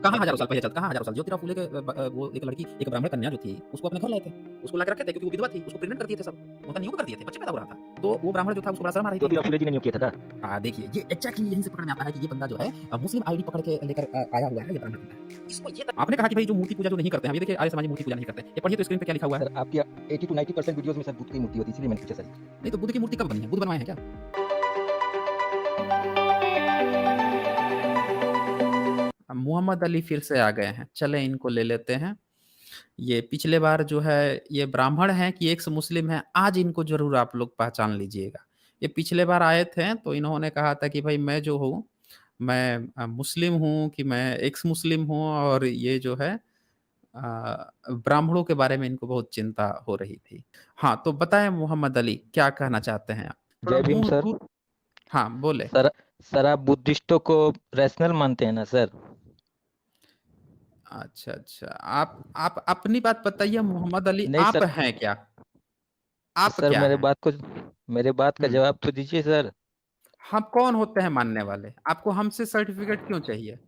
कहाँ हज़ारों साल पहले चलता कहाँ हज़ारों साल ज्योतिराव फुले के वो एक लड़की, एक ब्राह्मण कन्या जो थी, उसको अपने घर लाए थे। उसको लाके रखे थे क्योंकि वो विधवा थी, उसको प्रेग्नेंट कर दिए थे सब। उनका नियोग कर दिए थे, बच्चे पैदा हो रहा था। तो वो ब्राह्मण जो था उसको बड़ा शर्म आ रही थी। ज्योतिराव फुले जी ने नियोग किया था? देखिए ये एग्ज़ैक्टली यहीं से पकड़ में आता है कि ये बंदा जो है मुस्लिम आईडी पकड़ के लेकर आया हुआ है, ये ब्राह्मण बंदा है। इसको ये आपने कहा कि भाई जो मूर्ति पूजा जो नहीं करते हैं, अभी देखिए आर्य समाज मूर्ति पूजा नहीं करते। ये पढ़िए तो स्क्रीन पे क्या लिखा हुआ है? सर आपकी 80 टू 90% वीडियोज़ में सर बुद्ध की मूर्ति होती है, इसीलिए मैंने पूछा सर। नहीं तो बुद्ध की मूर्ति कब बनी है? बुद्ध बनवाए हैं क्या? मोहम्मद अली फिर से आ गए हैं, चलें इनको ले लेते हैं। ये पिछले बार जो है ये ब्राह्मण हैं कि एक्स मुस्लिम हैं, आज इनको ज़रूर आप लोग पहचान लीजिएगा। ये पिछले बार आए थे तो इन्होंने कहा था कि भाई मैं जो हूँ, मैं मुस्लिम हूँ कि मैं एक्स मुस्लिम हूँ और ये जो है ब्राह्मणों के बारे में इनको बहुत चिंता हो रही थी। हाँ, तो बताएँ मोहम्मद अली क्या कहना चाहते हैं आप? थोड़ा जय भीम मुँह सर। दूर हाँ, बोले। सर सर आप बुद्धिस्टों को रैशनल मानते हैं ना सर? अच्छा, अच्छा। आप अपनी बात बताइए मोहम्मद अली, नहीं आप सर। हैं क्या? आप सर क्या हैं? मेरे बात का हुँ। जवाब तो दीजिए सर। हम कौन होते हैं मानने वाले? आपको हमसे सर्टिफ़िकेट क्यों चाहिए?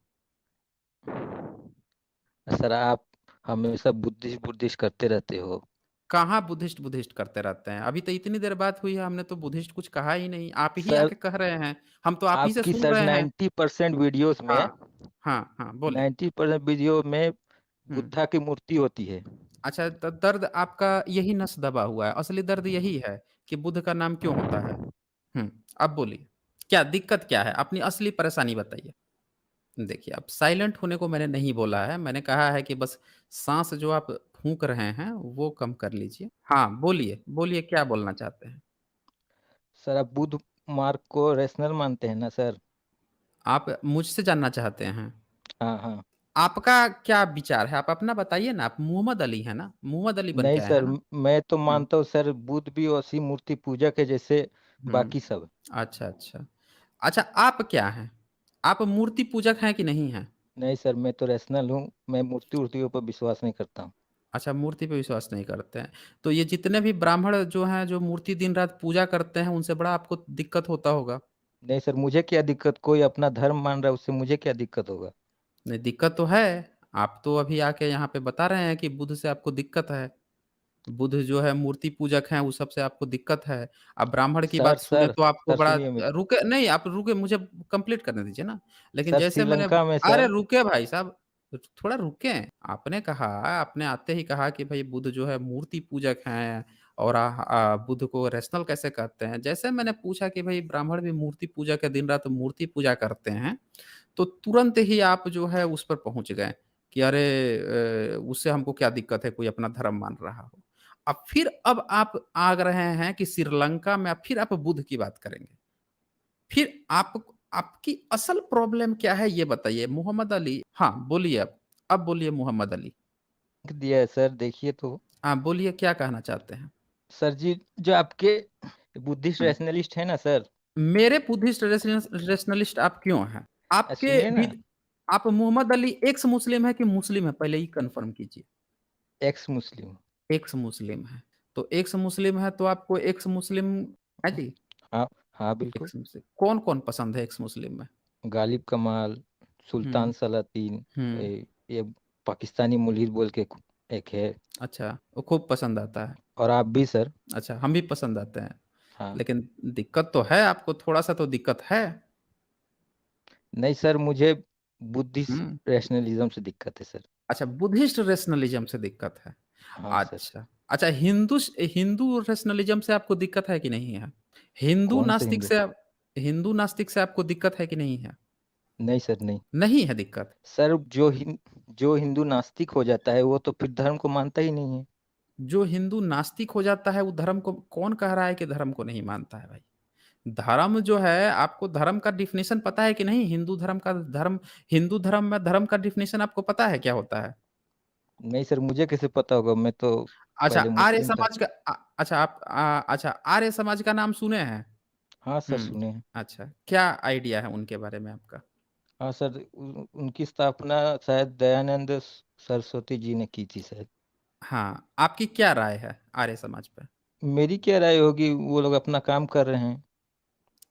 सर आप हमेशा बुद्धिस्ट बुद्धिस्ट करते रहते हो। कहाँ बुद्धिस्ट बुद्धिस्ट करते रहते हैं? अभी तो इतनी देर बात हुई है, हमने तो बुद्धिस्ट कुछ कहा ही नहीं। आप ही सर आके कह रहे हैं, हम तो आप ही से आपकी सुन सर रहे हैं। 90% वीडियोज़ में हाँ। हाँ, हाँ, बोले। 90% वीडियो में हुँ। बुद्धा की मूर्ति होती है। अच्छा तो दर्द आपका यही नस दबा हुआ है, असली दर्द यही है कि बुध का नाम क्यों होता है? हुँ, अब बोलिए, क्या दिक्कत क्या है? अपनी असली परेशानी बताइए। देखिए, अब साइलेंट होने को मैंने नहीं बोला है, मैंने कहा है कि बस साँस जो आप फूँक रहे हैं, वो कम कर लीजिए। हाँ, बोलिए, बोलिए क्या बोलना चाहते हैं? सर आप बुद्ध मार्ग को रैशनल मानते हैं ना सर? आप मुझसे जानना चाहते हैं? हाँ, हाँ। आपका क्या विचार है? आप अपना बताइए ना, आप मोहम्मद अली हैं ना? मोहम्मद अली बन नहीं के आए हैं सर, ना? मैं तो हुँ, मानता हूँ सर बुद्ध भी उसी मूर्ति पूजक है जैसे हुँ। बाकी सब। अच्छा, अच्छा। अच्छा, आप क्या हैं? आप मूर्ति पूजक हैं कि नहीं हैं? नहीं सर, मैं तो रैशनल हूँ, मैं मूर्ति-वूर्तियों पर विश्वास नहीं करता हूँ। अच्छा, मूर्ति पे विश्वास नहीं करते हैं। तो ये जितने भी ब्राह्मण जो हैं, जो मूर्ति दिन-रात पूजा करते हैं, उनसे बड़ा आपको दिक्कत होता होगा? नहीं सर, मुझे क्या दिक्कत, कोई अपना धर्म मान रहा है उससे मुझे क्या दिक्कत होगा? नहीं, दिक्कत तो है। आप तो अभी आके यहाँ पे बता रहे हैं कि बुध से आपको दिक्कत है। बुध जो है मूर्ति पूजक हैं, उस सब से आपको दिक्कत है। अब ब्राह्मण की सर बात सुने सर तो आपको सर बड़ा सुनिए मेरी। रुके नहीं, आप रुके मुझे कंप्लीट करने दीजिए ना। लेकिन सर जैसे मैंने श्रीलंका में अरे सर। रुके भाई साहब, थोड़ा रुकें। आपने कहा आपने आते ही कहा कि भई बुध जो है मूर्ति पूजक हैं और बुध को रैशनल कैसे कहते हैं। जैसे मैंने पूछा कि भई ब्राह्मण भी मूर्ति पूजक है, दिन-रात मूर्ति पूजा करते हैं, तो तुरंत ही आप जो है उस पर पहुँच गए कि अरे उससे हमको क्या दिक्कत है, कोई अपना धर्म मान रहा हो। अब आप आ रहे हैं कि श्रीलंका में फिर आप बुद्ध की बात करेंगे। फिर आप आपकी असल प्रॉब्लम क्या है ये बताइए? मोहम्मद अली हाँ, बोलिए अब। अब बोलिए मोहम्मद अली। दिया है सर, देखिए तो। हाँ, बोलिए क्या कहना चाहते हैं? सर जी, जो आपके बुद्धिस्ट हुँ। रैशनलिस्ट है ना सर। मेरे बुद्धिस्ट रेशनलिस्ट आप क्यों हैं? आपके सुनिए ना। विद आप मोहम्मद अली एक्स मुस्लिम है कि मुस्लिम है? पहले ये कन्फर्म कीजिए। एक्स मुस्लिम। एक्स मुस्लिम है। तो एक्स मुस्लिम है तो आपको एक्स मुस्लिम है जी? हाँ, हाँ बिल्कुल। एक्स मुस्लिम कौन-कौन पसंद है एक्स मुस्लिम में? गालिब कमाल, सुल्तान हुँ, सलातीन, हुँ। ये पाकिस्तानी मुल्हिद बोल के एक है। अच्छा, वो खूब पसंद आता है। और आप भी सर। अच्छा, हम भी पसंद आते हैं। हाँ। लेकिन दिक्कत तो है आपको थोड़ा-सा तो दिक्कत है। नहीं सर, मुझे बुद्धिस्ट हुँ। रैशनलिज्म से दिक्कत है सर। अच्छा बुद्धिस्ट रेशनलिज़्म से दिक्कत है। हाँ सर। अच्छा। अच्छा हिंदू रेशनलिज़्म से आपको दिक्कत है कि नहीं है? कौन से हिंदू? हिंदू नास्तिक से आपको दिक्कत है कि नहीं है? नहीं सर, नहीं। नहीं है दिक्कत। सर जो हिंदू नास्तिक हो जाता है वो तो फिर धर्म को मानता ही नहीं है। जो हिंदू नास्तिक हो जाता है वो धर्म को कौन कह रहा है कि धर्म को नहीं मानता है भाई? धर्म जो है आपको धर्म का डेफिनिशन पता है कि नहीं? हिंदू धर्म में धर्म का डेफिनिशन आपको पता है क्या होता है? नहीं सर, मुझे कैसे पता होगा, मैं तो अच्छा पहले आर्य मुस्लिम था। समाज का अच्छा आर्य समाज का नाम सुने हैं? हाँ सर, हुँ, सुने हैं। अच्छा क्या आइडिया है उनके बारे में आपका? हाँ सर, उनकी स्थापना शायद दयानंद सरस्वती जी ने की थी शायद। हाँ, आपकी क्या राय है आर्य समाज पे? मेरी क्या राय होगी, वो लोग अपना काम कर रहे हैं।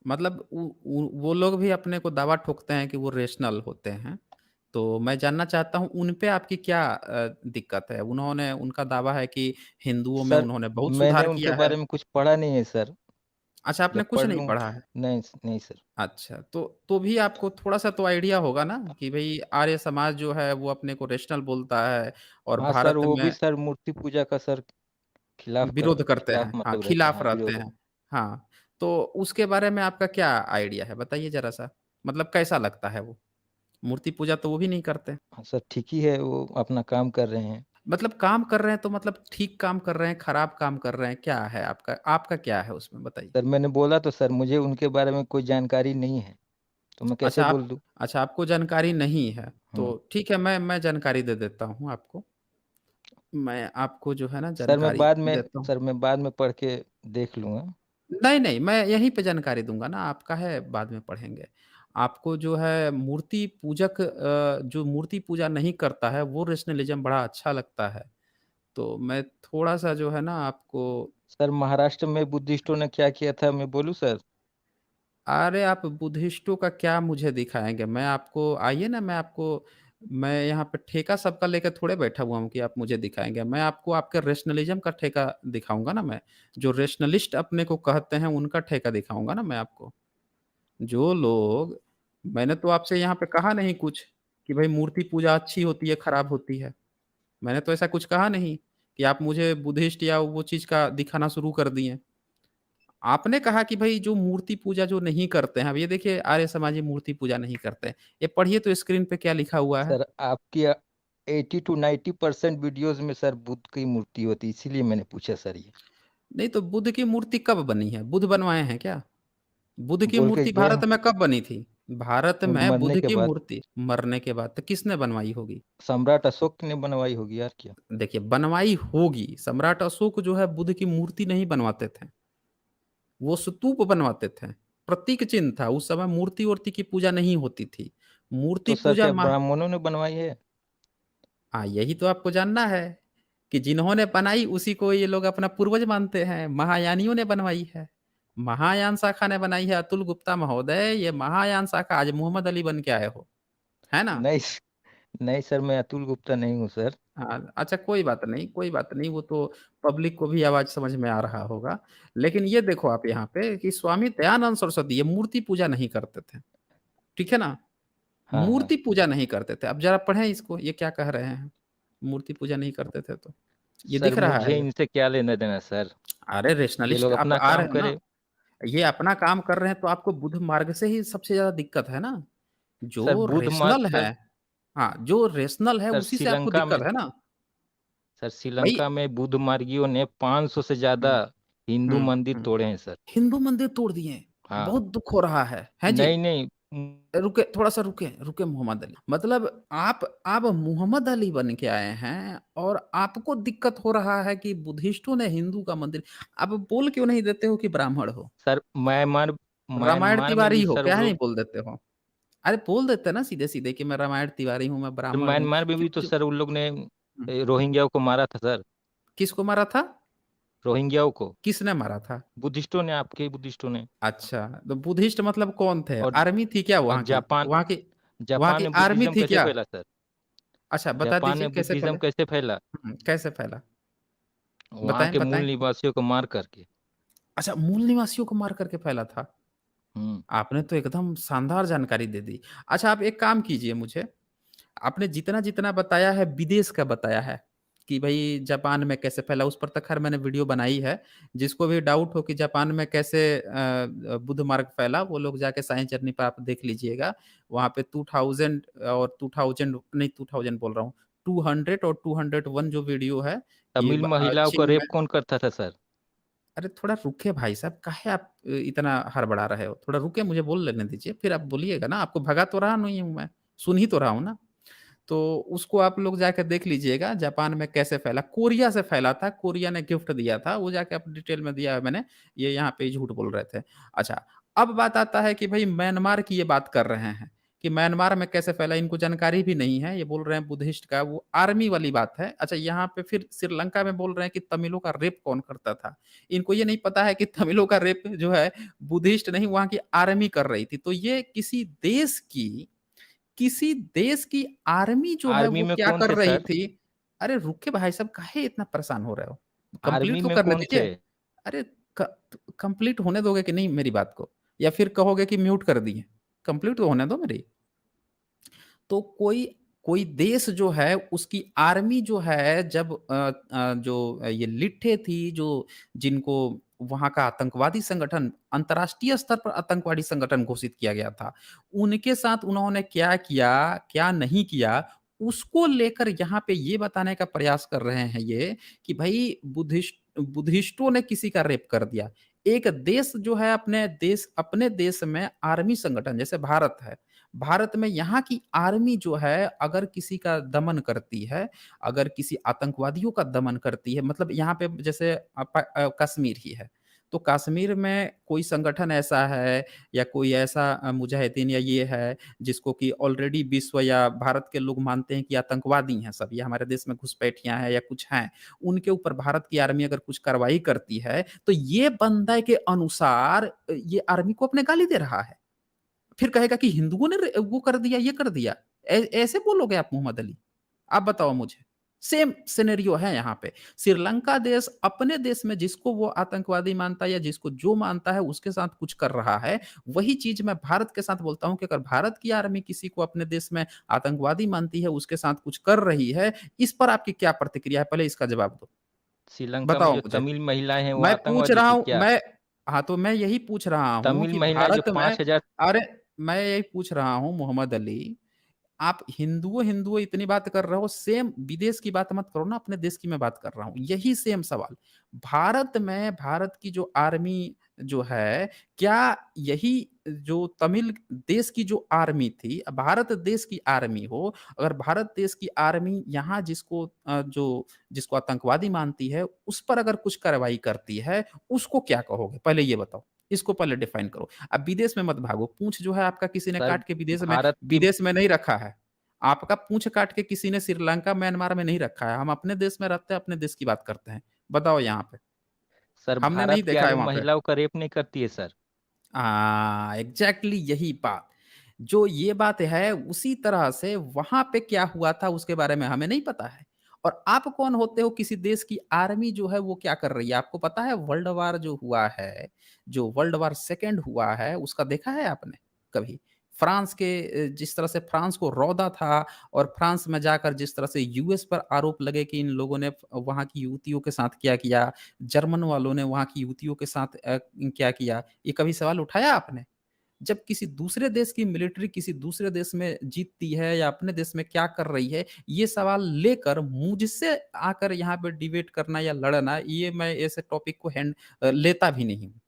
मतलब वो लोग भी अपने को दावा ठोकते हैं कि वो रेशनल होते हैं। तो मैं जानना चाहता हूँ उन पे आपकी क्या दिक्कत है? उन्होंने उनका दावा है कि हिंदुओं में सर, उन्होंने बहुत मैंने सुधार उनके किया है। बारे में कुछ पढ़ा नहीं है सर, अच्छा, आपने जब कुछ पढ़ नहीं लूँ। पढ़ा है। नहीं, नहीं सर। अच्छा, तो भी आपको थोड़ा-सा तो आइडिया होगा ना कि भई आर्य समाज जो है वो अपने को रैशनल बोलता है और हाँ सर, भारत वो भी में सर मूर्ति पूजा का सर विरोध करते खिलाफ हैं। हाँ, मतलब रहते हैं, खिलाफ हाँ, रहते विरोध। हैं। हाँ, तो उसके बारे में आपका क्या आइडिया है? बताइए ज़रा-सा। मतलब कैसा लगता है वो? मूर्ति पूजा तो वो भी नहीं करते। हाँ सर, ठीक ही है, वो अपना काम कर रहे हैं। मतलब काम कर रहे हैं तो मतलब ठीक काम कर रहे हैं, खराब काम कर रहे हैं, क्या है आपका आपका क्या है उसमें बताइए? सर मैंने बोला तो सर, मुझे उनके बारे में कोई जानकारी नहीं है, तो मैं कैसे अच्छा बोल दूँ? अच्छा आपको जानकारी नहीं है, हुँ। तो ठीक है मैं जानकारी दे देता हूँ आपको। मैं आपको जो है ना सर मैं जानकारी बाद में देता हूँ। सर मैं बाद में पढ़ के देख लूँगा। नहीं, नहीं, मैं यहीं पे जानकारी दूँगा ना, आपका है बाद में पढ़ेंगे। आपको जो है मूर्ति पूजक जो मूर्ति पूजा नहीं करता है, वो रैशनलिज़्म बड़ा अच्छा लगता है। तो मैं थोड़ा-सा जो है ना आपको सर महाराष्ट्र में बुद्धिस्टों ने क्या किया था, मैं बोलूँ सर? अरे! आप बुद्धिस्टों का क्या मुझे दिखाएँगे? मैं आपको आइए ना मैं यहाँ पे ठेका सबका लेके थोड़े बैठा हुआ हूँ कि आप मुझे दिखाएँगे। मैं आपको आपके रैशनलिज़्म का ठेका दिखाऊँगा ना मैं। जो रैशनलिस्ट अपने को कहते हैं, उनका ठेका दिखाऊँगा ना मैं आपको। जो लोग मैंने तो आपसे यहाँ पे कहा नहीं कुछ कि भई मूर्ति पूजा अच्छी होती है, खराब होती है। मैंने तो ऐसा कुछ कहा नहीं कि आप मुझे बुद्धिस्ट या वो चीज़ का दिखाना शुरू कर दिए। आपने कहा कि भई जो मूर्ति पूजा जो नहीं करते हैं, अब ये देखिए आर्य समाजी मूर्ति पूजा नहीं करते हैं। ये पढ़िए तो स्क्रीन पे क्या लिखा हुआ है? सर आपकी 80 टू 90% वीडियोज़ में सर बुद्ध की मूर्ति होती है, इसीलिए मैंने पूछा सर ये। नहीं तो बुद्ध की मूर्ति कब बनी है? बुद्ध बनवाए हैं क्या? बुद्ध की बोल के मूर्ति गए भारत में कब बनी थी? भारत में मरने बुद्ध के की बाद। मूर्ति मरने के बाद तो किसने बनवाई होगी? सम्राट अशोक ने बनवाई होगी, यार क्या? देखिए बनवाई होगी, सम्राट अशोक जो है बुद्ध की मूर्ति नहीं बनवाते थे। वो स्तूप बनवाते थे, प्रतीक चिन्ह था, उस समय मूर्ति-वूर्ति की पूजा नहीं होती थी। मूर्ति तो सर पूजा क्या ब्राह्मणों ने बनवाई है? हाँ, यही तो आपको जानना है कि जिन्होंने बनाई उसी को ये लोग अपना पूर्वज मानते हैं, महायानियों ने बनवाई है। महायान शाखा ने बनाई है अतुल गुप्ता महोदय, ये महायान शाखा आज मोहम्मद अली बन के आए हो, है ना? नहीं नहीं सर, मैं अतुल गुप्ता नहीं हूँ सर। हाँ, अच्छा कोई बात नहीं, वो तो पब्लिक को भी आवाज़ समझ में आ रहा होगा। लेकिन ये देखो आप यहाँ पे कि स्वामी दयानंद सरस्वती ये मूर्ति पूजा नहीं करते थे, ठीक है ना? हाँ, हाँ। मूर्ति पूजा नहीं करते थे। अब ज़रा पढ़ें इसको, ये क्या कह रहे हैं? मूर्ति पूजा नहीं करते थे तो। ये सर दिख रहा मुझे है ये। इनसे क्या लेना-देना सर? अरे ये रेशनलिस्ट लोग आप अपना आ रहे काम हो ना, करें। ये अपना काम कर रहे हैं तो आपको बुद्ध मार्ग से ही सबसे ज़्यादा दिक्कत है ना। सर जो बुद्ध मार्ग रेशनल है सर हाँ, जो रेशनल है सर उसी से आपको दिक्कत है ना। भई श्रीलंका में बुद्ध मार्गियों ने 500 से ज़्यादा हुँ, हिंदू हुँ, मंदिर हुँ। तोड़े हैं सर। हिंदू मंदिर तोड़ दिए। हाँ। बहुत दुःख हो रहा है। हैं जी? नहीं, नहीं। रुके थोड़ा-सा रुके मोहम्मद अली। मतलब आप मोहम्मद अली बन के आए हैं और आपको दिक्कत हो रहा है कि बुद्धिस्टों ने हिंदू का मंदिर आप बोल क्यों नहीं देते हो कि ब्राह्मण हो? सर रामायण म्यांमार में तिवारी भी हो, सर वो क्या नहीं लोग। बोल देते हो? अरे बोल देते ना सीधे-सीधे कि मैं रामायण तिवारी हूँ, मैं ब्राह्मण हूँ। म्यांमार में भी क्यों तो क्यों सर उन लोग ने हुँ, रोहिंग्याओं को मारा था सर। किसको मारा था? रोहिंग्याओं को किसने मारा था? बुद्धिस्टों ने, आपके ही बुद्धिस्टों ने। अच्छा, तो बुद्धिस्ट मतलब कौन थे? और आर्मी थी क्या और वहाँ की? वहाँ जापान की में आर्मी बुद्धिज़्म थी कैसे क्या? फैला सर? अच्छा बता जापान दीजिए में कैसे बुद्धिज़्म फैले? कैसे फैला? कैसे फैला? वहाँ बताएँ, के मूल बताएँ। निवासियों को मार करके। अच्छा मूल निवासियों को मार कर के फैला था। हुँ। आपने तो एकदम शानदार जानकारी दे दी। अच्छा आप एक काम कीजिए मुझे, आपने जितना-जितना बताया है विदेश का बताया है, कि भई जापान में कैसे फैला उस पर तो ख़ैर मैंने वीडियो बनाई है। जिसको भी डाउट हो कि जापान में कैसे बुद्ध मार्ग फैला वो लोग जाके साइंस जर्नी पे आप देख लीजिएगा। वहाँ पे 2000 और 2000 नहीं 2000 बोल रहा हूँ, 200 और 201 जो वीडियो है, ये तमिल महिलाओं का चीन रेप में कौन करता था सर? अरे थोड़ा रुकिए भाई साहब, काहे आप इतना हड़बड़ा रहे हो? थोड़ा रुकिए मुझे बोल लेने दीजिए, फिर आप बोलिएगा ना, आपको भगा तो रहा नहीं हूँ मैं, सुन ही तो रहा हूँ ना। तो उसको आप लोग जाके देख लीजिएगा जापान में कैसे फैला, कोरिया से फैला था, कोरिया ने गिफ्ट दिया था, वो जाके आप डिटेल में दिया है मैंने, ये यहाँ पे झूठ बोल रहे थे। अच्छा, अब बात आता है कि भई म्यांमार की ये बात कर रहे हैं, कि म्यांमार में कैसे फैला, इनको जानकारी भी नहीं है, ये बोल रहे हैं बुद्धिस्ट का वो आर्मी वाली बात है। अच्छा यहाँ पे फिर श्रीलंका में बोल रहे हैं कि तमिलों का रेप कौन करता था? इनको ये नहीं पता है कि तमिलों का रेप जो है बुद्धिस्ट नहीं वहाँ की आर्मी कर रही थी। तो ये किसी देश की किसी देश की आर्मी जो है आर्मी वो में क्या कौन कर थे रही सर? थी? अरे रुकिए भाई साहब, काहे इतना परेशान हो रहे हो? कंप्लीट आर्मी तो में करने कौन थे? दीजिए। अरे क कंप्लीट होने दोगे कि नहीं मेरी बात को? या फिर कहोगे कि म्यूट कर दिए? कंप्लीट तो होने दो मेरी। तो कोई कोई देश जो है उसकी आर्मी जो है जब जो ये लिट्टे थी जो जिनको वहाँ का आतंकवादी संगठन अंतर्राष्ट्रीय स्तर पर आतंकवादी संगठन घोषित किया गया था। उनके साथ उन्होंने क्या किया, क्या नहीं किया, उसको लेकर यहाँ पे ये बताने का प्रयास कर रहे हैं ये कि भई बुद्धिस्टों ने किसी का रेप कर दिया। एक देश जो है अपने देश में आर्मी संगठन जैसे भारत है, भारत में यहाँ की आर्मी जो है अगर किसी का दमन करती है, अगर किसी आतंकवादियों का दमन करती है मतलब यहाँ पे जैसे कश्मीर ही है। तो कश्मीर में कोई संगठन ऐसा है या कोई ऐसा मुजाहिदीन या ये है जिसको कि ऑलरेडी विश्व या भारत के लोग मानते हैं कि आतंकवादी हैं सब, ये हमारे देश में घुसपैठियाँ हैं या कुछ हैं। उनके ऊपर भारत की आर्मी अगर कुछ कार्रवाई करती है, तो ये बंदा के अनुसार ये आर्मी को अपने गाली दे रहा है। फिर कहेगा कि हिंदुओं ने वो कर दिया, ये कर दिया। ऐसे बोलोगे आप मोहम्मद अली? आप बताओ मुझे। सेम सिनेरियो है यहाँ पे। श्रीलंका देश अपने देश में जिसको वो आतंकवादी मानता है या जिसको जो मानता है उसके साथ कुछ कर रहा है, वही चीज़ मैं भारत के साथ बोलता हूँ कि अगर भारत की आर्मी किसी को अपने देश में आतंकवादी मानती है, उसके साथ कुछ कर रही है, इस पर आपकी क्या प्रतिक्रिया है? पहले इसका जवाब दो। श्रीलंका में बताओ जो मुझे। तमिल महिलाएँ हैं वो मैं पूछ आतंकवादी रहा थी हूँ क्या? मैं हाँ, तो मैं यही पूछ रहा हूँ तमिल कि महिलाएँ जो भारत में 5000 अरे! मैं यही पूछ रहा हूँ मोहम्मद अली, आप हिंदुओं-हिंदुओं इतनी बात कर रहे हो, सेम विदेश की बात मत करो ना, अपने देश की मैं बात कर रहा हूँ। यही सेम सवाल। भारत में भारत की जो आर्मी जो है, क्या यही जो तमिल देश की जो आर्मी थी, भारत देश की आर्मी हो, अगर भारत देश की आर्मी यहाँ जिसको आतंकवादी मानती है, उस पर अगर कुछ कार्रवाई करती है, उसको क्या कहोगे? पहले ये बताओ। इसको पहले डिफाइन करो। अब विदेश में मत भागो, पूँछ जो है आपका किसी ने सर काट के भारत की विदेश में नहीं रखा है। आपका पूँछ काट के किसी ने श्रीलंका, म्यांमार में नहीं रखा है। हम अपने देश में रहते हैं, अपने देश की बात करते हैं। बताओ यहाँ पे। सर हमने नहीं भारत की देखा है आर्मी वहाँ पे। महिलाओं का रेप नहीं करती है सर। एग्ज़ैक्टली यही बात। जो ये बात है उसी तरह से वहाँ पे क्या हुआ था उसके बारे में हमें नहीं पता है। और आप कौन होते हो किसी देश की आर्मी जो है वो क्या कर रही है? आपको पता है वर्ल्ड वार जो हुआ है, जो वर्ल्ड वार सेकंड हुआ है उसका देखा है आपने कभी? फ्रांस के जिस तरह से फ्रांस को रौंदा था और फ्रांस में जाकर जिस तरह से यूएस पर आरोप लगे कि इन लोगों ने वहाँ की युवतियों के साथ क्या किया, जर्मन वालों ने वहाँ की युवतियों के साथ क्या किया? ये कभी सवाल उठाया आपने? जब किसी दूसरे देश की मिलिट्री किसी दूसरे देश में जीतती है या अपने देश में क्या कर रही है, ये सवाल लेकर मुझसे आकर यहाँ पे डिबेट करना या लड़ना, ये मैं ऐसे टॉपिक को लेता भी नहीं हूँ।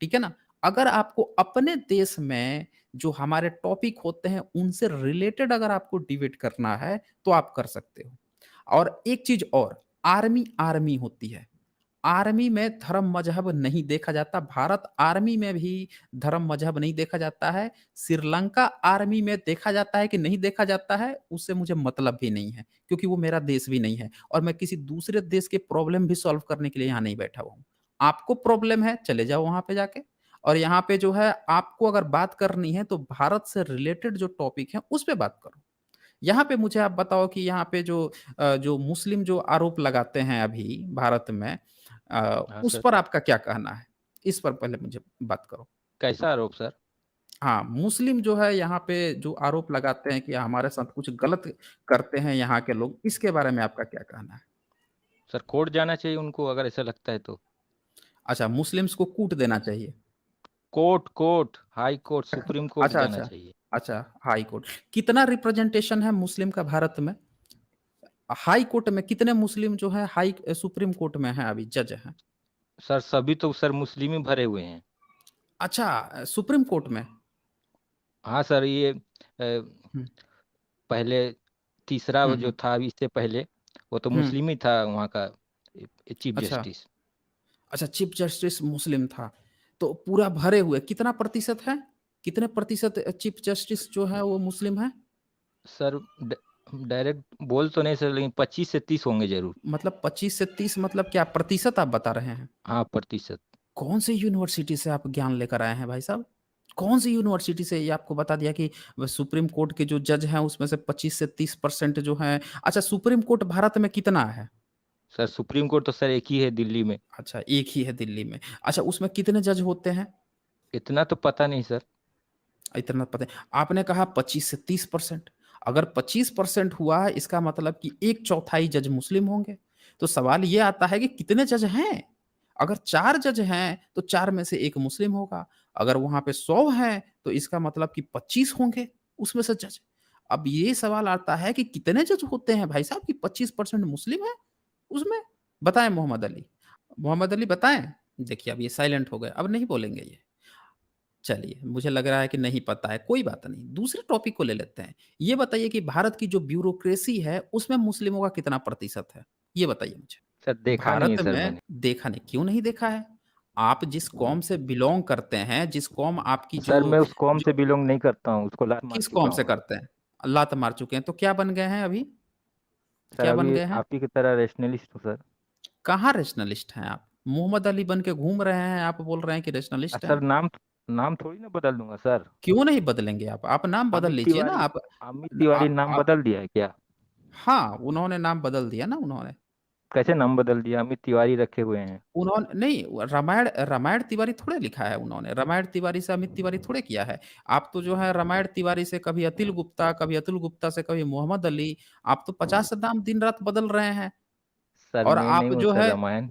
ठीक है ना? अगर आपको अपने देश में जो हमारे टॉपिक होते हैं, उनसे रिलेटेड अगर आपको डिबेट करना है, तो आप कर सकते हो। और एक चीज़ और, आर्मी, आर्मी होती है। आर्मी में धर्म-मज़हब नहीं देखा जाता, भारत आर्मी में भी धर्म-मज़हब नहीं देखा जाता है। श्रीलंका आर्मी में देखा जाता है कि नहीं देखा जाता है, उससे मुझे मतलब भी नहीं है, क्योंकि वो मेरा देश भी नहीं है और मैं किसी दूसरे देश के प्रॉब्लम भी सॉल्व करने के लिए यहाँ नहीं बैठा हुआ हूँ। आपको प्रॉब्लम है, चले जाओ वहाँ पे जाके और यहाँ पे जो है आपको अगर बात करनी है, तो भारत से रिलेटेड जो टॉपिक है, उस पे बात करो। यहाँ पे मुझे आप बताओ कि यहाँ पे जो मुस्लिम जो आरोप लगाते हैं अभी भारत में हाँ उस सर। पर आपका क्या कहना है? इस पर पहले मुझे बात करो। कैसा आरोप सर? हाँ, मुस्लिम जो है यहाँ पे जो आरोप लगाते हैं कि हमारे साथ कुछ गलत करते हैं यहाँ के लोग, इसके बारे में आपका क्या कहना है? सर कोर्ट जाना चाहिए उनको अगर ऐसा लगता है तो। अच्छा, मुस्लिम्स को कूट देना चाहिए। Court court high court supreme court अच्छा, जाना अच्छा। चाहिए। अच्छा, हाई कोर्ट। कितना रिप्रेजेंटेशन है मुस्लिम का भारत में? हाई कोर्ट में कितने मुस्लिम जो है सुप्रीम कोर्ट में हैं अभी जज हैं? सर सभी तो सर मुस्लिम ही भरे हुए हैं। अच्छा सुप्रीम कोर्ट में? हाँ सर ये हुँ, पहले तीसरा हुँ, जो हुँ, था अभी इससे पहले वो तो हुँ। मुस्लिम ही था वहाँ का चीफ अच्छा, जस्टिस। अच्छा चीफ जस्टिस मुस्लिम था। तो पूरा भरे हुए कितना प्रतिशत है? कितने प्रतिशत चीफ जस्टिस जो है वो मुस्लिम हैं? सर डायरेक्ट बोल तो नहीं सर लेकिन 25 से 30 होंगे जरूर। मतलब 25 से 30 मतलब क्या प्रतिशत आप बता रहे हैं? हाँ प्रतिशत। कौन सी यूनिवर्सिटी से आप ज्ञान लेकर आए हैं भाई साहब? कौन-सी यूनिवर्सिटी से ये आपको बता दिया कि व सुप्रीम कोर्ट के जो जज हैं उसमें से 25 से 30% जो हैं अच्छा सुप्रीम कोर्ट भारत में कितना है? सर सुप्रीम कोर्ट तो सर एक ही है दिल्ली में। अच्छा, एक ही है दिल्ली में। अच्छा उसमें कितने जज होते हैं? इतना तो पता नहीं सर। इतना पता है। आपने कहा 25 से 30% अगर 25% हुआ है इसका मतलब कि 1/4 जज मुस्लिम होंगे। तो सवाल ये आता है कि कितने जज हैं? अगर 4 जज हैं तो 4 में से 1 मुस्लिम होगा। अगर वहाँ पे 100 हैं तो इसका मतलब कि 25 होंगे उसमें से जज। अब ये सवाल आता है कि कितने जज होते हैं भाई साहब कि 25% मुस्लिम हैं उसमें? बताएँ मोहम्मद अली। मोहम्मद अली बताएँ? देखिए अब ये साइलेंट हो गए, अब नहीं बोलेंगे ये। चलिए, मुझे लग रहा है कि नहीं पता है, कोई बात नहीं। दूसरे टॉपिक को ले लेते हैं। ये बताइए कि भारत की जो ब्यूरोक्रेसी है, उसमें मुस्लिमों का कितना प्रतिशत है? ये बताइए मुझे। सर देखा नहीं है भारत सर में मैंने। देखा नहीं, क्यों नहीं देखा है? आप जिस कौम से बिलॉन्ग करते हैं, जिस कौम आपकी सर मैं उस कौम से जो बिलोंग नहीं करता हूँ, उसको लात मार किस चुका कौम हूँ से मैं। करते हैं? लात मार चुके हैं, तो क्या बन गए हैं अभी? सर क्या बन अभी गए हैं? आप ही की तरह रैशनलिस्ट हूँ सर। कहाँ रैशनलिस्ट हैं आप? मोहम्मद अली बन के घूम रहे हैं, आप बोल रहे हैं कि रैशनलिस्ट हैं? सर नाम थोड़ी ना बदल दूंगा सर। क्यों नहीं बदलेंगे आप? आप नाम बदल अमित लीजिए ना तिवारी आप अमित न तिवारी आप नाम बदल दिया है क्या? हाँ, उन्होंने नाम बदल दिया ना उन्होंने। कैसे नाम बदल दिया? अमित तिवारी रखे हुए हैं। उन्होंने नहीं रामायण रामायण तिवारी थोड़े लिखा है उन्होंने, रामायण तिवारी से अमित तिवारी थोड़े किया है। आप तो जो है रामायण तिवारी से कभी अतुल गुप्ता से कभी मोहम्मद अली, आप तो 50 नाम दिन-रात बदल रहे हैं। सर और मैं नहीं आप हूँ जो सर है रामायण।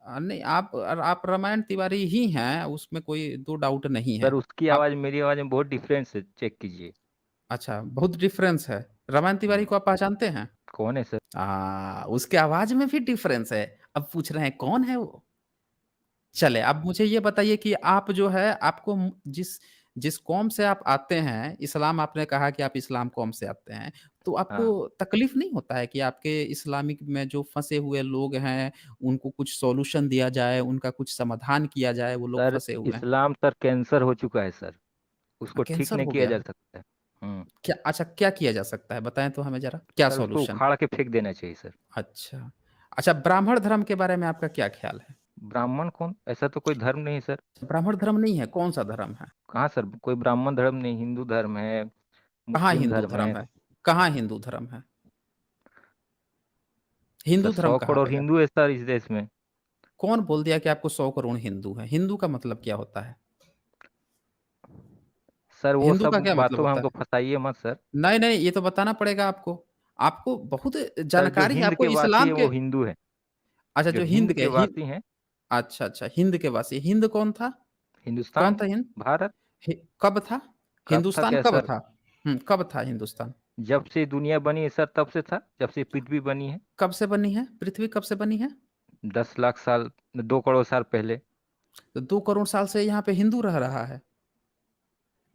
नहीं आप रामायण तिवारी ही हैं, उसमें कोई 2 डाउट नहीं सर है। उसकी आप आवाज़ मेरी आवाज़ में बहुत डिफरेंस है, चेक कीजिए। अच्छा, बहुत डिफरेंस है। रामायण तिवारी हम्म, को आप पहचानते हैं? कौन है सर? उसके आवाज़ में भी डिफरेंस है। अब पूछ रहे हैं कौन है वो? चले, अब मुझे ये बताइए कि आप जो है आपको जिस जिस कौम से आप आते हैं, इस्लाम आपने कहा कि आप इस्लाम कौम से आते हैं, तो आपको हाँ तकलीफ़ नहीं होता है कि आपके इस्लामिक में जो फँसे हुए लोग हैं, उनको कुछ सॉल्यूशन दिया जाए, उनका कुछ समाधान किया जाए, वो लोग सर, फँसे हुए हैं? इस्लाम सर कैंसर हो चुका है सर। उसको ठीक कैंसर नहीं हो किया गया जा है। सकता है। हम्म। क्या अच्छा क्या किया जा सकता है? बताएँ तो हमें ज़रा, क्या सर उसको सॉल्यूशन? उखाड़ के फेंक देना चाहिए सर। अच्छा। अच्छा ब्राह्मण धर्म के बारे में आपका क्या ख़्याल है? ब्राह्मण कौन? ऐसा तो कोई धर्म नहीं है सर। ब्राह्मण धर्म नहीं है, कौन-सा धर्म है? कहाँ सर, कोई ब्राह्मण धर्म नहीं, हिंदू धर्म है, कहाँ मुस्लिम हिंदू धर्म है। धर्म है? कहाँ हिंदू धर्म है? हिंदू सर धर्म 100 कहाँ करोड़ पे है? हिंदू है सर इस देश में। कौन बोल दिया कि आपको 100 करोड़ हिंदू हैं? हिंदू का मतलब क्या होता है? सर वो हिंदू सब का क्या मतलब बातों में होता हमको है? फंसाइए मत सर। नहीं, नहीं, ये तो बताना पड़ेगा आपको। आपको बहुत सर जो जानकारी है, हिंद आपको के वासी इस्लाम है के वो हिंदू है। अच्छा जो जो हिंद हिंद के के हिंद वासी हैं। अच्छा, अच्छा, हिंद के वासी। हिंद कौन था? कौन हिंदुस्तान। था हिंद? भारत। कब था? कब था हिंदुस्तान क्या कब सर? था? कब था हिंदुस्तान? जब से दुनिया बनी है सर तब से था, जब से पृथ्वी बनी है। कब से बनी है? पृथ्वी कब से बनी है? 10 लाख साल, 2 करोड़ साल पहले। तो 2 करोड़ साल से यहाँ पे हिंदू रह रहा है।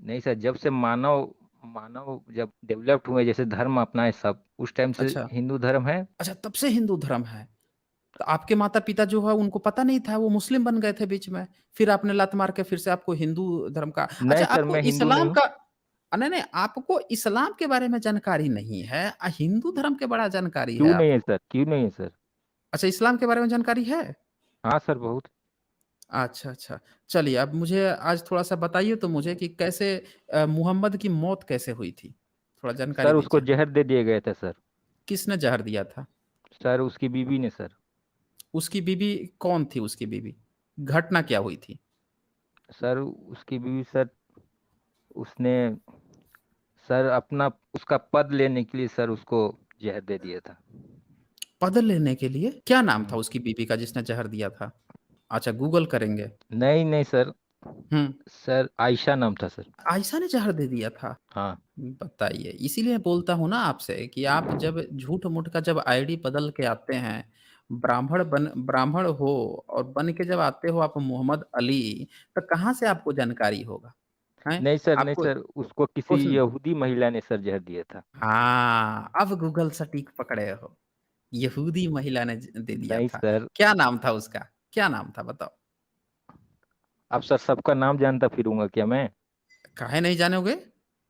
नहीं सर, जब से मानव मानव जब डेवलप्ड हुए, जैसे धर्म अपनाए सब, उस टाइम से अच्छा, हिंदू धर्म है। अच्छा तब से हिंदू धर्म है। तो आपके माता-पिता जो है उनको पता नहीं था, वो मुस्लिम बन गए थे बीच में। फिर आपने लात मार के फिर से आपको हिंदू धर्म का अच्छा नहीं सर, आपको मैं हिंदू नहीं इस्लाम हूँ। का नहीं, नहीं आपको इस्लाम के बारे में जानकारी नहीं है हिंदू धर्म के बड़ा जानकारी है क्यों नहीं है आपको। सर, क्यों नहीं है सर? अच्छा इस्लाम के बारे में जानकारी है? हाँ सर, बहुत। अच्छा, अच्छा। चलिए अब मुझे आज थोड़ा-सा बताइए तो मुझे कि कैसे मुहम्मद की मौत कैसे हुई थी? थोड़ा जानकारी सर उसको दीजिए। जहर दे दिया गया था सर। किसने ज़हर दिया था? सर उसकी बीवी ने सर। उसकी बीवी कौन थी उसकी बीवी? घटना क्या हुई थी? सर उसकी बीवी सर, उसने सर अपना उसका पद लेने के लिए सर उसको जहर दे दिया था। पद लेने के लिए? क्या नाम था हम्म। उसकी बीवी का जिसने ज़हर दिया था? अच्छा गूगल करेंगे। नहीं नहीं सर। हुँ, सर आयशा नाम था सर। आयशा ने ज़हर दे दिया था? हाँ। बताइए, इसीलिए बोलता हूँ ना आपसे कि आप जब झूठ-मूठ का जब आईडी बदल के आते हैं, ब्राह्मण हो और बन के जब आते हो आप मोहम्मद अली, तो कहाँ से आपको जानकारी होगा? हैं? नहीं सर, नहीं आपको सर, उसको किसी कुछ यहूदी महिला ने सर जहर दिया था। हाँ, अब गूगल सटीक पकड़े हो। यहूदी महिला ने दे दिया नहीं था। सर। क्या नाम था उसका? क्या नाम था बताओ? अब सर सबका नाम जानता फिरूंगा क्या मैं? काहे नहीं जानोगे?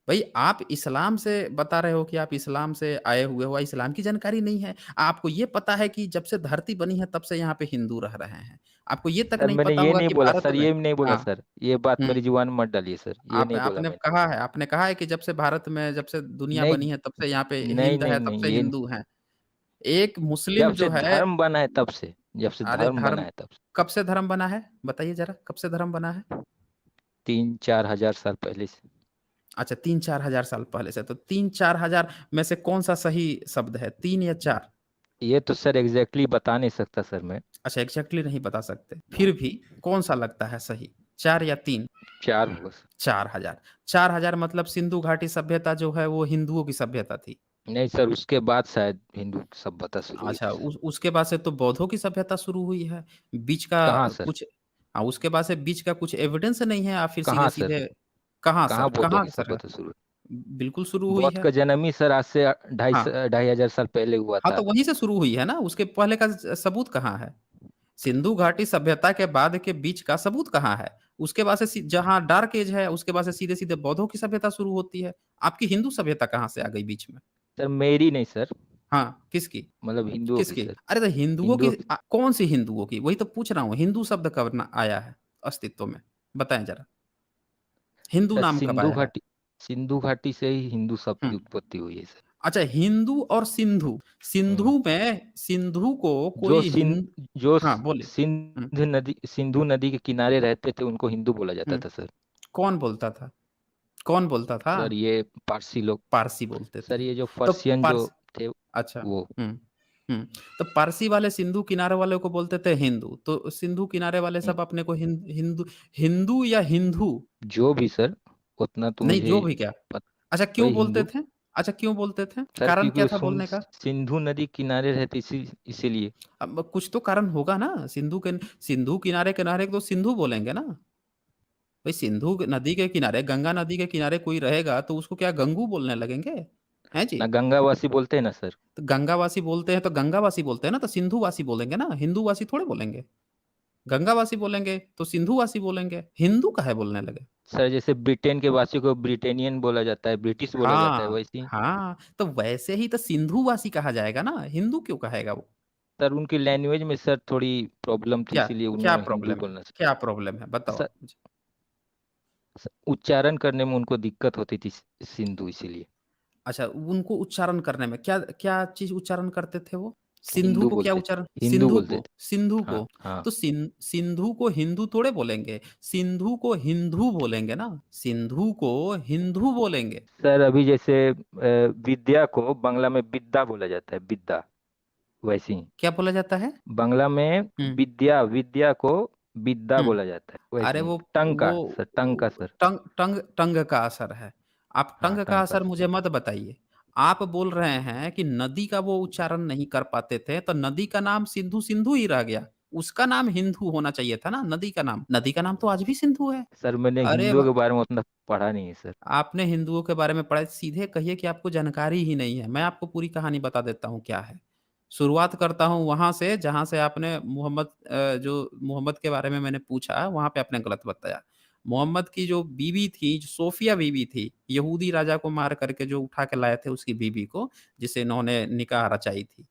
भई आप इस्लाम से बता रहे हो कि आप इस्लाम से आए हुए हो, इस्लाम की जानकारी नहीं है। आपको ये पता है कि जब से धरती बनी है तब से यहाँ पे हिंदू रह रहे हैं। आपको ये तक सर नहीं मैंने पता ये होगा नहीं कि बोला भारत सर, में ये नहीं बोला हाँ, सर, ये बात हुँ। मेरी जुबान में मत डालिए सर, ये आप नहीं बोला आपने मैंने। आपने कहा है कि जब से भारत में जब से दुनिया नहीं, बनी है तब से यहाँ पे नहीं, हिंद है, नहीं, तब नहीं, से ये हिंदू हैं। एक जब मुस्लिम से जो है धर्म बना है तब से, जब से अरे धर्म बना धर्म है तब से। कब से धर्म बना है? बताइए ज़रा कब से धर्म बना है? 3-4 हज़ार साल पहले से। अच्छा 3-4 हज़ार साल पहले से, तो 3-4 हज़ार में से कौन-सा सही शब्द है 3 या 4? ये तो सर एग्ज़ैक्टली बता नहीं सकता सर मैं। अच्छा एग्ज़ैक्टली नहीं बता सकते। फिर भी कौन-सा लगता है सही 4 या 3? 4 होगा सर। 4000 4000 मतलब सिंधु घाटी सभ्यता जो है वो हिंदुओं की सभ्यता थी। नहीं सर, उसके बाद शायद हिंदू सभ्यता शुरू हुई अच्छा थी सर। उसके बाद से तो बौद्धों की सभ्यता शुरू हुई है। बीच का कहाँ सर? कुछ उसके बाद से बीच का कुछ एविडेंस नहीं है, आप फिर कहाँ सर? सीधे-सीधे कहाँ कहाँ सर? बौद्धों कहाँ की सर? सभ्यता शुरू हुई? बिल्कुल शुरू हुई बौद्ध है। का जन्म ही सर आज से हाँ। 2,500 साल पहले हुआ हाँ, तो था। वहीं से शुरू हुई है ना, उसके पहले का सबूत कहाँ है? सिंधु घाटी सभ्यता के बाद के बीच का सबूत कहाँ है? उसके बाद से जहाँ डार्क एज है, उसके बाद से सीधे-सीधे बौद्धों की सभ्यता शुरू होती है। आपकी हिंदू सभ्यता कहाँ से आ गई बीच में? सर मेरी नहीं सर, हाँ, किसकी? मतलब हिंदुओं की किसकी? सर। अरे, तो हिंदुओं की हिंदुओं की कौन-सी हिंदुओं की? वही तो पूछ रहा हूँ, हिंदू शब्द कब ना आया है अस्तित्व में? बताएँ ज़रा। हिंदू सर नाम कब आया है? सिंधु घाटी से ही हिंदू शब्द हुँ। की उत्पत्ति हुई है सर। अच्छा हिंदू और सिंधु, हुँ। सिंधु को जो कोई सिंध जो हाँ, बोलिए। हुँ, सिंधु नदी के किनारे रहते थे उनको हिंदू बोला जाता हुँ। था सर। कौन बोलता था? कौन बोलता था? सर ये पारसी लोग, पारसी बोलते सर थे। ये जो तो पर्शियन जो थे अच्छा। वो। हुँ, हुँ। तो पारसी वाले सिंधु किनारे वाले को बोलते थे हिंदू, तो सिंधु किनारे वाले हुँ, सब अपने को हिंदू हिंदू या हिंदू? जो भी सर, उतना तो नहीं, मुझे जो भी क्या? पत अच्छा क्यों वही बोलते हिंदू। थे? अच्छा क्यों बोलते थे? सर कारण क्योंकि क्या वो था बोलने का? सिंधु नदी किनारे रहते इसीलिए। अब कुछ तो कारण होगा ना, सिंधु किनारे-किनारे को तो सिंधु बोलेंगे ना? भई सिंधु नदी के किनारे, गंगा नदी के किनारे कोई रहेगा तो उसको क्या गंगू बोलने लगेंगे? हैं जी? ना गंगावासी बोलते हैं ना सर। तो गंगावासी बोलते हैं तो गंगावासी बोलते हैं ना, तो सिंधुवासी बोलेंगे ना, हिंदूवासी थोड़े बोलेंगे। गंगावासी बोलेंगे तो सिंधुवासी बोलेंगे, हिंदू काहे बोलने लगे? सर जैसे ब्रिटेन के वासियों को ब्रिटेनियन बोला जाता है, ब्रिटिश बोला जाता है हाँ, वैसे ही। हाँ, तो वैसे ही तो सिंधुवासी कहा जाएगा ना, हिंदू क्यों कहेगा वो? सर उनकी लैंग्वेज में सर थोड़ी प्रॉब्लम थी क्या इसीलिए क्या उन्होंने हिंदू प्रॉब्लम है? बोलना क्या प्रॉब्लम है? बताओ सर, आप मुझे? उच्चारण करने में उनको दिक्कत होती थी सिंधु इसीलिए। अच्छा, उनको उच्चारण करने में क्या क्या चीज़ उच्चारण करते थे वो? सिंधु हिंदू को क्या बोलते थे, उच्चारण हिंदू सिंधु बोलते को थे। सिंधु हाँ, को, हाँ। तो सिंधु को हिंदू थोड़े बोलेंगे, सिंधु को हिंदू बोलेंगे ना, सिंधु को हिंदू बोलेंगे। सर अभी जैसे विद्या को बांग्ला में बिद्दा बोला जाता है, बिद्दा, वैसे ही क्या बोला जाता है? बांग्ला में हुँ, विद्या विद्या को बिद्दा हुँ। बोला जाता है, वैसे अरे ही टंग वो का सर, टंग का सर। टंग टंग टंग का असर है। आप हाँ, टंग का टंग का असर सर। मुझे मत बताइए। आप बोल रहे हैं कि नदी का वो उच्चारण नहीं कर पाते थे, तो नदी का नाम सिंधु सिंधु ही रह गया। उसका नाम हिंदू होना चाहिए था ना, नदी का नाम। नदी का नाम तो आज भी सिंधु है। सर मैंने अरे हिंदुओं ब के बारे में उतना पढ़ा नहीं है सर। आपने हिंदुओं के बारे में पढ़ा है, सीधे कहिए कि आपको जानकारी ही नहीं है। मैं आपको पूरी कहानी बता देता हूँ क्या है। शुरुआत करता हूँ वहाँ से जहाँ से आपने जो मोहम्मद के बारे में मैंने पूछा, वहाँ पे आपने गलत बताया। मोहम्मद की जो बीवी थी, जो सोफिया बीवी थी, यहूदी राजा को मार करके जो उठा के लाए थे उसकी बीवी को, जिसे इन्होंने निकाह रचाई थी।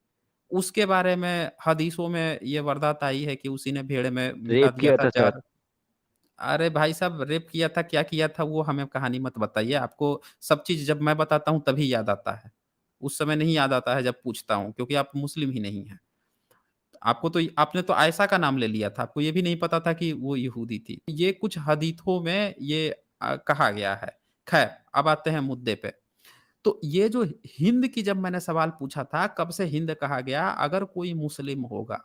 उसके बारे में हदीसों में ये वारदात आई है कि उसी ने भेड़ में मिला रेप दिया किया था था सर। ज़हर। अरे भाई साहब रेप किया था, क्या किया था वो हमें कहानी मत बताइए। आपको सब चीज़ जब मैं बताता हूँ तभी याद आता है। उस समय नहीं याद आता है जब पूछता हूँ क्योंकि आप मुस्लिम ही नहीं हैं। आपने तो आयशा का नाम ले लिया था। आपको ये भी नहीं पता था कि वो यहूदी थी। ये कुछ हदीथों में ये कहा गया है। ख़ैर अब आते हैं मुद्दे पे। तो ये जो हिंद की जब मैंने सवाल पूछा था, कब से हिंद कहा गया? अगर कोई मुस्लिम होगा,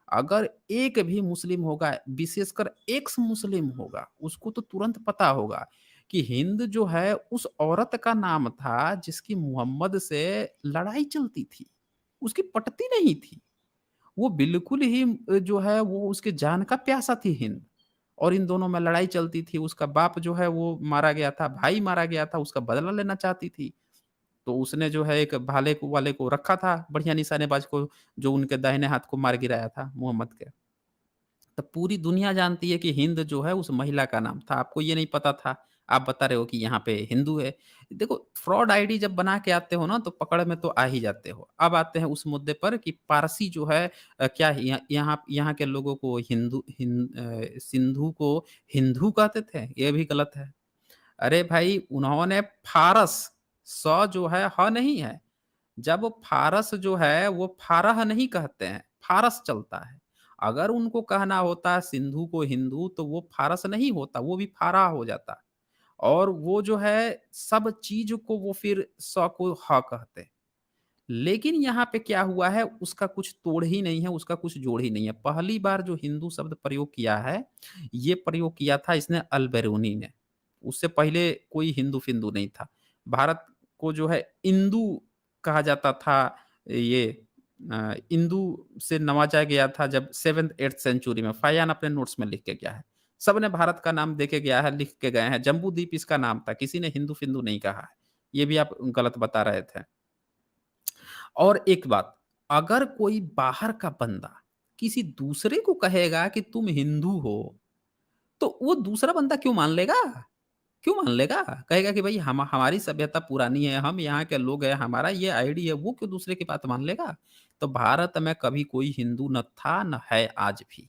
अगर एक भी मुस्लिम होगा, विशेषकर एक्स मुस्लिम होगा, उसको तो तुरंत पता होगा कि हिंद जो है उस औरत का नाम था जिसकी मोहम्मद से लड़ाई चलती थी। उसकी पटती नहीं थी। वो बिल्कुल ही जो है वो उसके जान का प्यासा थी हिंद और इन दोनों में लड़ाई चलती थी। उसका बाप जो है वो मारा गया था, भाई मारा गया था, उसका बदला लेना चाहती थी। तो उसने जो है एक भाले को वाले को रखा था, बढ़िया निशानेबाज को, जो उनके दाहिने हाथ को मार गिराया था मोहम्मद के। तो पूरी दुनिया जानती है कि हिंद जो है उस महिला का नाम था। आपको ये नहीं पता था। आप बता रहे हो कि यहाँ पे हिंदू है। देखो फ्रॉड आईडी जब बना के आते हो ना तो पकड़ में तो आ ही जाते हो। अब आते हैं उस मुद्दे पर कि पारसी जो है क्या यहाँ यहाँ के लोगों को सिंधु को हिंदू कहते थे, ये भी गलत है। अरे भाई उन्होंने फ़ारस जो है नहीं है। जब फ़ारस जो है वो फ़ारह नहीं कहते हैं, फ़ारस चलता है। अगर उनको कहना होता सिंधु को हिंदू तो वो फ़ारस नहीं होता, वो भी फ़ाराह हो जाता। और वो जो है सब चीज़ को वो फिर को कहते हैं। लेकिन यहाँ पे क्या हुआ है उसका कुछ तोड़ ही नहीं है, उसका कुछ जोड़ ही नहीं है। पहली बार जो हिंदू शब्द प्रयोग किया है, ये प्रयोग किया था इसने अल-बेरूनी ने। उससे पहले कोई हिंदू-फिंदू नहीं था। भारत को जो है इंदु कहा जाता था ये इंदु से नवाजा गया था जब 7th-8th सेंचुरी में। फाहियान अपने नोट्स में लिख के गया है। सबने भारत का नाम दे के गया है, लिख के गए हैं। जम्बूद्वीप इसका नाम था, किसी ने हिंदू-फिंदू नहीं कहा है। ये भी आप गलत बता रहे थे। और एक बात, अगर कोई बाहर का बंदा किसी दूसरे को कहेगा कि तुम हिंदू हो, तो वो दूसरा बंदा क्यों मान लेगा? क्यों मान लेगा? कहेगा कि भई हमारी सभ्यता पुरानी है, हम यहाँ के लोग हैं, हमारा ये आईडी है, वो क्यों दूसरे की बात मान लेगा? तो भारत में कभी कोई हिंदू न था, न है आज भी।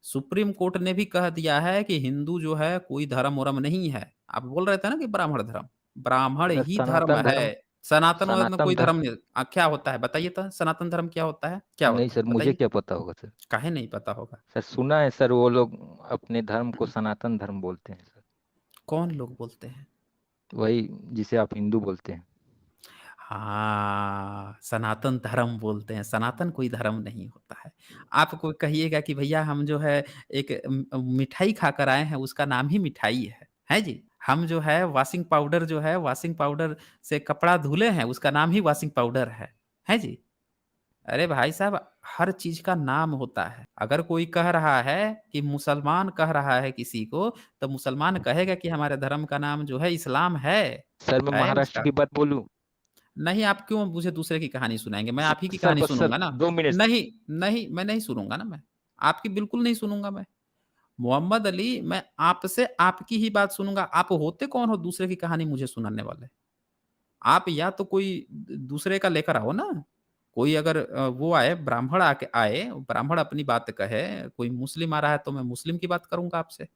सुप्रीम कोर्ट ने भी कह दिया है कि हिंदू जो है कोई धर्म-वरम नहीं है। आप बोल रहे थे ना कि ब्राह्मण धर्म, ब्राह्मण सर ही धर्म सनातन है। धर्म, सनातन सनातन कोई धर्म। धर्म नहीं क्या होता है? बताइए तो सनातन धर्म क्या होता है? क्या नहीं होता है? सर, मुझे बताइए। क्या पता होगा सर। काहे नहीं पता होगा? सर सुना है सर, वो लोग अपने धर्म को सनातन धर्म बोलते हैं सर। कौन लोग बोलते हैं? वही जिसे आप हिंदू बोलते हैं। हाँ, सनातन धर्म बोलते हैं, सनातन कोई धर्म नहीं होता है। आप कोई कहिएगा कि भैया हम जो है एक मिठाई खाकर आए हैं, उसका नाम ही मिठाई है। हैं जी? हम जो है वॉशिंग पाउडर जो है, वॉशिंग पाउडर से कपड़ा धुले हैं, उसका नाम ही वॉशिंग पाउडर है। हैं जी? अरे भाई साहब, हर चीज़ का नाम होता है। अगर कोई कह रहा है कि मुसलमान कह रहा है किसी को, तो मुसलमान कहेगा कि हमारे धर्म का नाम जो है इस्लाम है। सर मैं है महाराष्ट्र उसका। की बात बोलूं? नहीं, आप क्यों मुझे दूसरे की कहानी सुनाएँगे? मैं आप ही की सर कहानी बस सर सुनूँगा ना। 2 मिनट। नहीं, नहीं, मैं नहीं सुनूँगा ना मैं। आपकी बिल्कुल नहीं सुनूँगा मैं। मोहम्मद अली, मैं आपसे आपकी ही बात सुनूँगा। आप होते कौन हो दूसरे की कहानी मुझे सुनाने वाले? आप या तो कोई दूसरे का लेकर आओ ना। कोई अगर वो आए, ब्राह्मण आए, ब्राह्मण अपनी बात कहे, कोई मुस्लिम आ रहा है तो मैं मुस्लिम की बात करूँगा आपसे।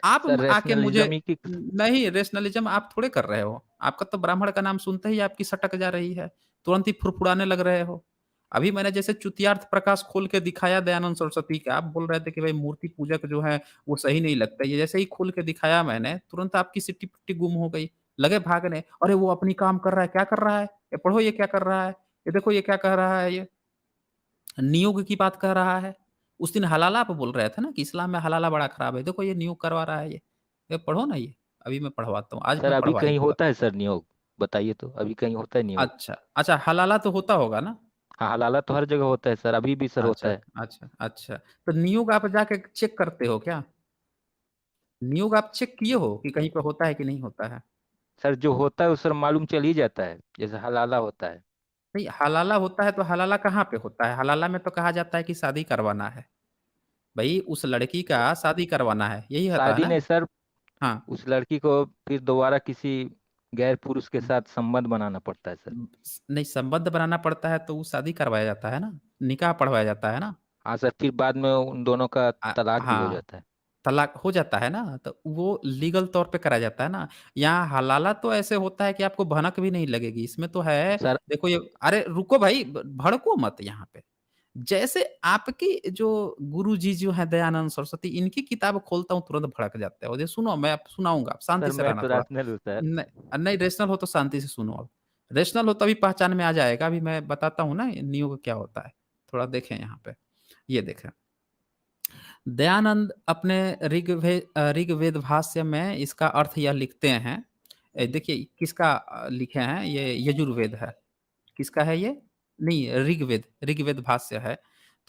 आप सर आके मुझे रैशनलिज्म ही की। नहीं, रेशनलिज़्म आप थोड़े कर रहे हो। आपका तो ब्राह्मण का नाम सुनते ही आपकी सटक जा रही है। तुरंत ही फुड़फुड़ाने लग रहे हो। अभी मैंने जैसे चुतियार्थ प्रकाश खोल के दिखाया दयानंद सरस्वती का, आप बोल रहे थे कि भाई मूर्ति पूजक जो है वो सही नहीं लगता। ये जैसे ही खोल के दिखाया मैंने, तुरंत आपकी सिट्टी-पिट्टी गुम हो गई। लगे भागने, अरे वो अपनी काम कर रहा है, क्या कर रहा है? ये पढ़ो ये क्या कर रहा है? ये देखो ये क्या कह रहा है ये? नियोग की बात कर रहा है। उस दिन हलाला पे बोल रहे थे ना कि इस्लाम में हलाला बड़ा खराब है। देखो ये नियोग करवा रहा है ये। ये पढ़ो ना ये। अभी मैं पढ़वाता हूँ। आज सर मैं अभी पढ़वा ही कहीं दूँगा। होता है सर नियोग? बताइए तो, अभी कहीं होता है नियोग? अच्छा, अच्छा हलाला तो होता होगा ना? हाँ, हलाला तो हर जगह होता है सर, अभी भी सर होता अच्छा, है। अच्छा, अच्छा। तो नियोग आप जाके चेक करते हो क्या? नियोग आप चेक किए हो कि कहीं पे होता है कि नहीं होता है? सर जो होता है वो सर मालूम चल ही जाता है, जैसे हलाला होता है। नहीं हलाला होता है तो हलाला कहाँ पे होता है? हलाला में तो कहा जाता है कि शादी करवाना है। भई उस लड़की का शादी करवाना है, यही होता है शादी ना? नहीं सर, हाँ। उस लड़की को फिर दोबारा किसी गैर पुरुष के साथ संबंध बनाना पड़ता है सर। नहीं संबंध बनाना पड़ता है तो वो शादी करवाया जाता है ना, निकाह पढ़वाया जाता है ना। हाँ सर, फिर बाद में उन दोनों का तलाक भी हो हाँ, जाता है। तलाक हो जाता है ना, तो वो लीगल तौर पे कराया जाता है ना। यहाँ हलाला तो ऐसे होता है कि आपको भनक भी नहीं लगेगी, इसमें तो है सर देखो ये अरे रुको भाई भड़को मत यहाँ पे। जैसे आपकी जो गुरुजी जो हैं दयानंद सरस्वती इनकी किताब खोलता हूँ तुरंत भड़क जाते हो। ये सुनो मैं अब सुनाऊँगा, शांति सर से मैं रहना तो थोड़ा। रैशनल हूँ सर। नहीं रेशनल हो तो शांति से सुनो अब। रेशनल हो तभी पहचान में आ जाएगा, अभी मैं बताता हूँ ना नियोग क्या होता है। थोड़ा देखें यहाँ पे, ये देखें। दयानंद अपने ऋग्वेद भाष्य में इसका अर्थ यह लिखते हैं। देखिए किसका लिखे हैं ये यजुर्वेद है। किसका है ये? नहीं ऋग्वेद, ऋग्वेद भाष्य है।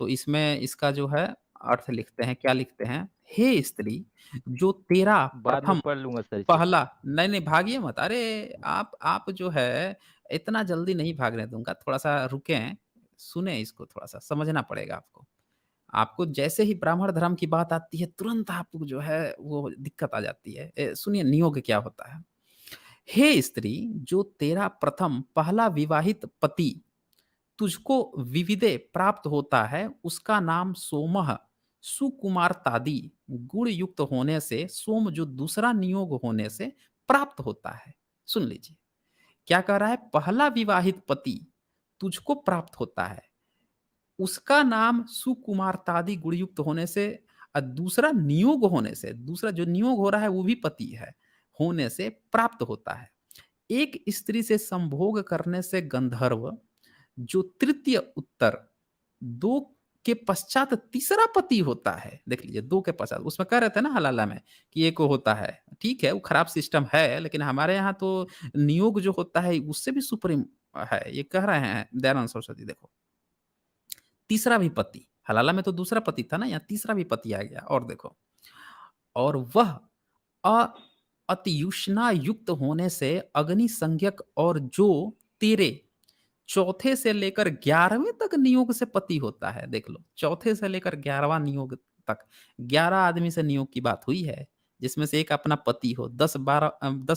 तो इसमें इसका जो है अर्थ लिखते हैं, क्या लिखते हैं? हे स्त्री जो तेरा बाद में प्रथम पढ़ लूंगा सर इसे। पहला नहीं, नहीं भागिए मत। अरे आप जो है इतना जल्दी नहीं भागने दूँगा, थोड़ा-सा रुकें, सुनें इसको थोड़ा-सा, समझना पड़ेगा आपको। आपको जैसे ही ब्राह्मण धर्म की बात आती है, तुरंत आपको जो है वो दिक्कत आ जाती है। सुनिए नियोग क्या होता है? हे स्त्री, जो तेरा प्रथम पहला विवाहित पति तुझको विविदे प्राप्त होता है, उसका नाम सोमः सुकुमार तादि गुण युक्त होने से सोम जो दूसरा नियोग होने से प्राप्त होता है। सुन लीजिए, क्या कह रहा है? पहला विवाहित पति तुझको प्राप्त होता है, उसका नाम सुकुमारतादि गुणयुक्त होने से दूसरा नियोग होने से, दूसरा जो नियोग हो रहा है वो भी पति है, होने से प्राप्त होता है। एक स्त्री से संभोग करने से गंधर्व जो तृतीय उत्तर 2 के पश्चात तीसरा पति होता है। देख लीजिए 2 के पश्चात, उसमें कह रहे थे ना हलाला में कि एक होता है। ठीक है, वो खराब सिस्टम है, लेकिन हमारे यहाँ तो नियोग जो होता है उससे भी सुप्रीम है। ये कह रहे हैं दयानंद सरस्वती देखो। तीसरा भी पति, हलाला में तो दूसरा पति था ना, यहाँ तीसरा भी पति आ गया और देखो। और वह अ अतियुष्णा युक्त होने से अग्नि संज्ञक और जो तेरे चौथे से लेकर 11वें तक नियोग से पति होता है, देख लो। चौथे से लेकर 11वां नियोग तक 11 आदमी से नियोग की बात हुई है, जिसमें से एक अपना पति हो, 10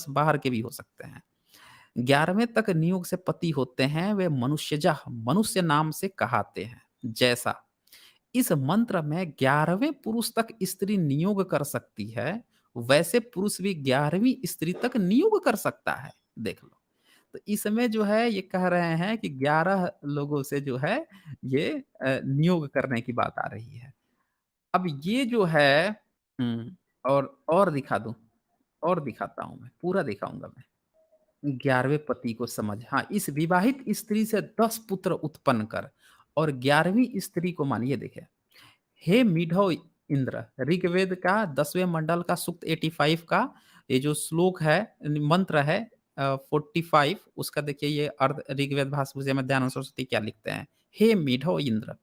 बाहर के भी हो सकते हैं। 11वें तक नियोग से पति होते हैं, वे मनुष्यजा मनुष्य नाम से कहाते हैं। जैसा इस मंत्र में 11वें पुरुष तक स्त्री नियोग कर सकती है, वैसे पुरुष भी 11वीं स्त्री तक नियोग कर सकता है। देख लो। तो इसमें जो है ये कह रहे हैं कि 11 लोगों से जो है ये नियोग करने की बात आ रही है। अब ये जो है और दिखा दूँ, और दिखाता हूँ मैं, पूरा दिखाऊँगा मैं। 11वें पति को समझ, हाँ, इस विवाहित स्त्री से 10 पुत्र उत्पन्न कर और 11वीं स्त्री को मान, ये देखिए, हे मीढो इंद्र, ऋग्वेद का 10वें मंडल का सूक्त 85 का ये जो श्लोक है, मंत्र है 45, उसका देखिए ये अर्ध ऋग्वेद भाषा में दयानंद सरस्वती क्या लिखते हैं। हे मीढो इंद्र,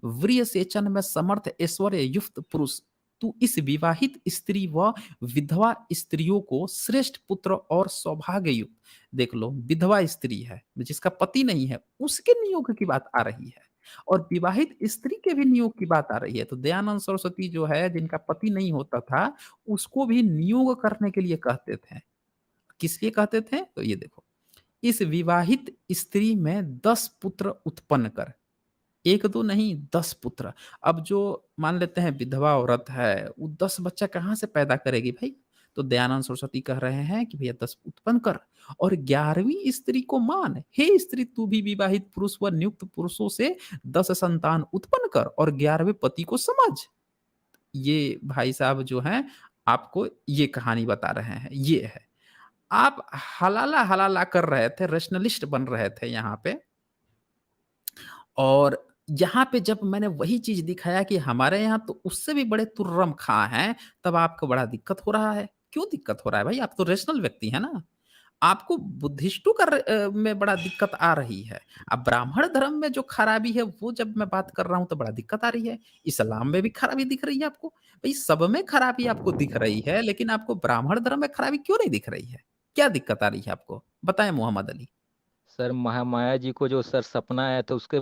वीर्य सेचन में समर्थ ऐश्वर्य युक्त पुरुष, तू इस विवाहित स्त्री व विधवा स्त्रियों को श्रेष्ठ पुत्र और सौभाग्य युक्त, देख लो विधवा स्त्री है जिसका पति नहीं है, उसके नियोग की बात आ रही है और विवाहित स्त्री के भी नियोग की बात आ रही है। तो दयानंद सरस्वती जो है जिनका पति नहीं होता था, उसको भी नियोग करने के लिए कहते थे। किस लिए कहते थे? तो ये देखो, इस विवाहित स्त्री में 10 पुत्र उत्पन्न कर। 1-2 नहीं, 10 पुत्र। अब जो मान लेते हैं विधवा औरत है, वो 10 बच्चा कहाँ से पैदा करेगी भाई? तो दयानंद सरस्वती कह रहे हैं कि भैया 10 उत्पन्न कर और 11वीं स्त्री को मान, हे स्त्री तू भी विवाहित पुरुष व नियुक्त पुरुषों से 10 संतान उत्पन्न कर और 11वें पति को समझ। ये भाई साहब जो हैं, आपको ये कहानी बता रहे हैं, ये है। आप हलाला कर रहे थे, रैशनलिस्ट बन रहे थे यहाँ पे और यहाँ पे जब मैंने वही चीज़ दिखाया कि हमारे यहाँ तो उससे भी बड़े तुर्रम खां हैं, तब आपको बड़ा दिक्कत हो रहा है। क्यों दिक्कत हो रहा है भाई? आप तो रैशनल व्यक्ति हैं ना। आपको बुद्धिस्टों का में बड़ा दिक्कत आ रही है। अब ब्राह्मण धर्म में जो खराबी है, वो जब मैं बात कर रहा हूँ तो बड़ा दिक्कत आ रही है। इस्लाम में भी खराबी दिख रही है आपको। भई सब में खराबी आपको दिख रही है, लेकिन आपको ब्राह्मण धर्म में खराबी क्यों नहीं दिख रही है? क्या दिक्कत आ रही है आपको? बताएँ मोहम्मद अली। सर महामाया जी को जो सर सपना आया था उसके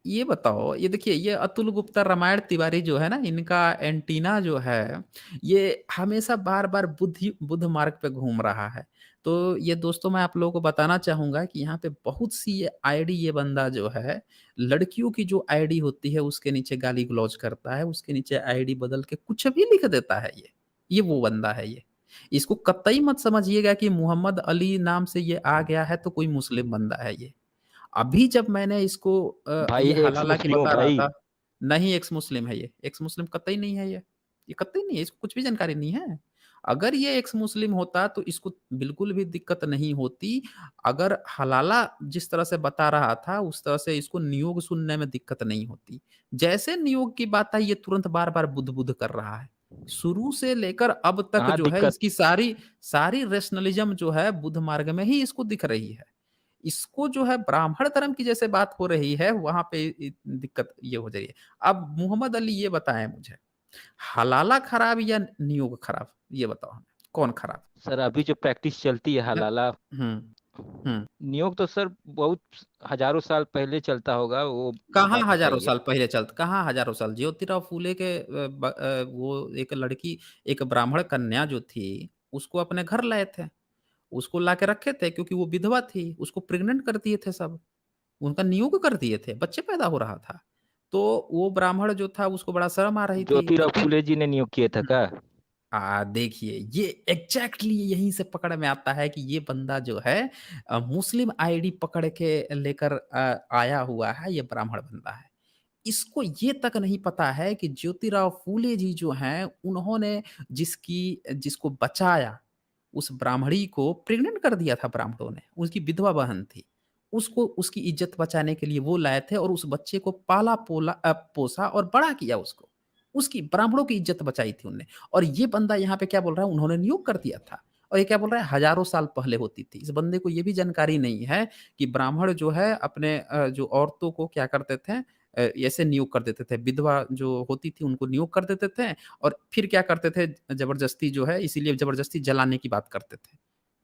ये बताओ, ये देखिए ये अतुल गुप्ता, रामायण तिवारी जो है ना, इनका एंटीना जो है, ये हमेशा बार-बार बुद्ध मार्ग पे घूम रहा है। तो ये दोस्तों मैं आप लोगों को बताना चाहूँगा कि यहाँ पे बहुत सी ये आईडी ये बंदा जो है, लड़कियों की जो आईडी होती है उसके नीचे गाली-गलौज करता है, उसके नीचे आईडी बदल के कुछ भी लिख देता है ये। ये वो बंदा है ये। इसको कतई मत समझिएगा कि मोहम्मद अली नाम से ये आ गया है तो कोई मुस्लिम बंदा है ये। अभी जब मैंने इसको भाई ये ये एक्स हलाला की मुस्लिम हो बता रहा भाई। था, नहीं एक्स मुस्लिम है ये, एक्स मुस्लिम कतई नहीं है ये कतई नहीं है, इसको कुछ भी जानकारी नहीं है। अगर ये एक्स मुस्लिम होता तो इसको बिल्कुल भी दिक्कत नहीं होती। अगर हलाला जिस तरह से बता रहा था, उस तरह से इसको नियोग सुनने में दिक्कत नहीं होती। जैसे नियोग की बात आई, ये तुरंत बार-बार बुध-बुध कर रहा है। शुरू से लेकर अब तक कहाँ जो है दिक्कत। इसकी सारी सारी रैशनलिज़्म जो है बुध मार्ग में ही इसको दिख रही है। इसको जो है ब्राह्मण धर्म की जैसे बात हो रही है, वहाँ पे दिक्कत ये हो रही है। अब मोहम्मद अली ये बताएँ मुझे, हलाला खराब या नियोग खराब? ये बताओ हमें, कौन खराब? सर अभी जो प्रैक्टिस चलती है न हलाला हुँ। हुँ। नियोग तो सर बहुत हज़ारों साल पहले चलता होगा, वो कहाँ बात तो हज़ारों सही है। साल पहले कहाँ हज़ारों साल? ज्योतिराव फूले के वो एक लड़की, एक ब्राह्मण कन्या जो थी, उसको अपने घर लाए थे। उसको लाके रखे थे क्योंकि वो विधवा थी, उसको प्रेग्नेंट कर दिए थे सब। उनका नियोग कर दिए थे, बच्चे पैदा हो रहा था। तो वो ब्राह्मण जो था उसको बड़ा शर्म आ रही थी, ज्योतिराव तभी फुले जी ने नियोग किया था क्या? देखिए ये एग्ज़ैक्टली यहीं से पकड़ में आता है कि ये बंदा जो है मुस्लिम आईडी पकड़ के लेकर आया हुआ है, ये ब्राह्मण बंदा है। इसको ये तक नहीं पता है कि ज्योतिराव फूले जी जो हैं, उन्होंने जिसको बचाया, उस ब्राह्मणी को प्रेग्नेंट कर दिया था ब्राह्मणों ने, उसकी विधवा बहन थी। उसको उसकी इज़्ज़त बचाने के लिए वो लाए थे और उस बच्चे को पोसा और बड़ा किया उसको। उसकी ब्राह्मणों की इज़्ज़त बचाई थी उनने। और ये बंदा यहाँ पे क्या बोल रहा है, उन्होंने नियोग कर दिया था। और ये क्या बोल रहा है, हज़ारों साल पहले होती थी। इस बंदे को ये भी जानकारी नहीं है कि ब्राह्मण जो है अपने जो औरतों को क्या करते थे, ऐसे नियोग कर देते थे। विधवा जो होती थी उनको नियोग कर देते थे और फिर क्या करते थे, ज़बरदस्ती जो है इसीलिए ज़बरदस्ती जलाने की बात करते थे,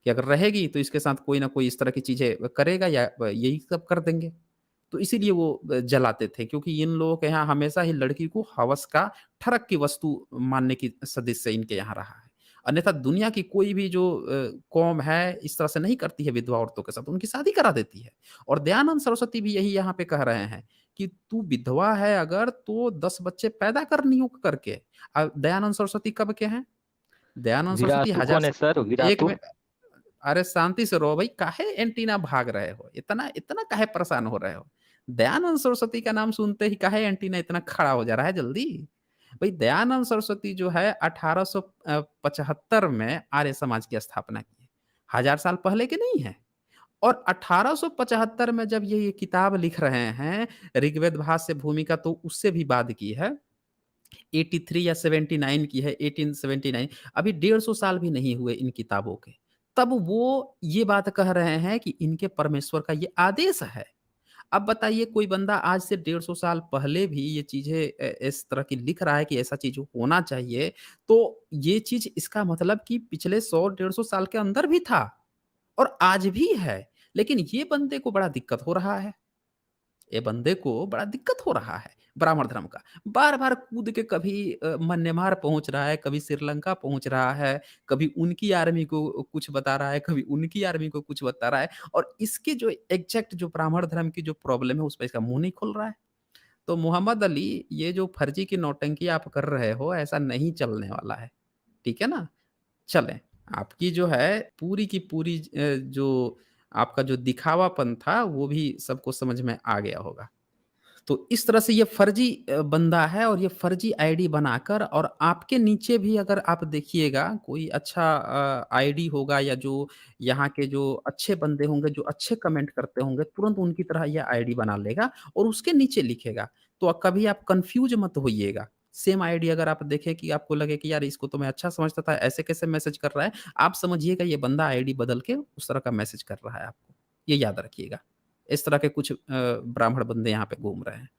कि अगर रहेगी तो इसके साथ कोई न कोई इस तरह की चीज़ें करेगा या यही सब कर देंगे। तो इसीलिए वो जलाते थे क्योंकि इन लोगों के यहाँ हमेशा ही लड़की को हवस का ठरक की वस्तु मानने की सदिश इनके यहाँ रहा है। अन्यथा दुनिया की कोई भी जो कौम है इस तरह से नहीं करती है विधवा औरतों के साथ, उनकी शादी करा देती है। और दयानंद सरस्वती भी यही यहाँ पे कह रहे हैं कि तू विधवा है अगर तो 10 बच्चे पैदा कर नियुक्त करके। दयानंद सरस्वती कब के हैं? दयानंद सरस्वती विरासतू हज़ार कौन है स सर, एक विरासतू? में अरे शांति से रहो भई, काहे एंटीना भाग रहे हो? इतना इतना काहे परेशान हो रहे हो? दयानंद सरस्वती का नाम सुनते ही काहे एंटीना इतना खड़ा हो जा रहा है जल्दी? भई दयानंद सरस्वती जो है 1875 में आर्य समाज की स्थापना की है। हज़ार साल पहले के नहीं है। और 1875 में जब ये किताब लिख रहे हैं, ऋग्वेद भाष्य भूमिका तो उससे भी बाद की है। 83 या 79 की है, 1879, अभी 150 साल भी नहीं हुए इन किताबों के। तब वो ये बात कह रहे हैं कि इनके परमेश्वर का ये आदेश है। अब बताइए कोई बंदा आज से 150 साल पहले भी ये चीज़ें इस तरह की लिख रहा है कि ऐसा चीज़ होना चाहिए, तो ये चीज़ इसका मतलब कि पिछले 100 150 साल के अंदर भी था और आज भी है। लेकिन ये बंदे को बड़ा दिक्कत हो रहा है। ये बंदे को बड़ा दिक्कत हो रहा है ब्राह्मण धर्म का। बार-बार कूद के कभी म्यांमार पहुँच रहा है, कभी श्रीलंका पहुँच रहा है, कभी उनकी आर्मी को कुछ बता रहा है, कभी उनकी आर्मी को कुछ बता रहा है और इसके जो एग्ज़ैक्ट जो ब्राह्मण धर्म की जो प्रॉब्लम है, उस पे इसका मुँह नहीं खुल रहा है। तो मोहम्मद अली, ये जो फर्जी की नौटंकी आप कर रहे हो, ऐसा नहीं चलने वाला है। ठीक है ना? चलें। आपकी जो है पूरी की पूरी जो आपका जो दिखावापन था, वो भी सबको समझ में आ गया होगा। तो इस तरह से ये फर्जी बंदा है और ये फर्जी आईडी बनाकर और आपके नीचे भी अगर आप देखिएगा कोई अच्छा आईडी होगा या जो यहाँ के जो अच्छे बंदे होंगे, जो अच्छे कमेंट करते होंगे, तुरंत उनकी तरह ये आईडी बना लेगा और उसके नीचे लिखेगा। तो कभी आप कन्फ्यूज़ मत होइएगा। सेम आईडी अगर आप देखें कि आपको लगे कि यार इसको तो मैं अच्छा समझता था, ऐसे कैसे मैसेज कर रहा है? आप समझिएगा ये बंदा आईडी बदल के उस तरह का मैसेज कर रहा है आपको। ये याद रखिएगा। इस तरह के कुछ ब्राह्मण बंदे यहाँ पे घूम रहे हैं।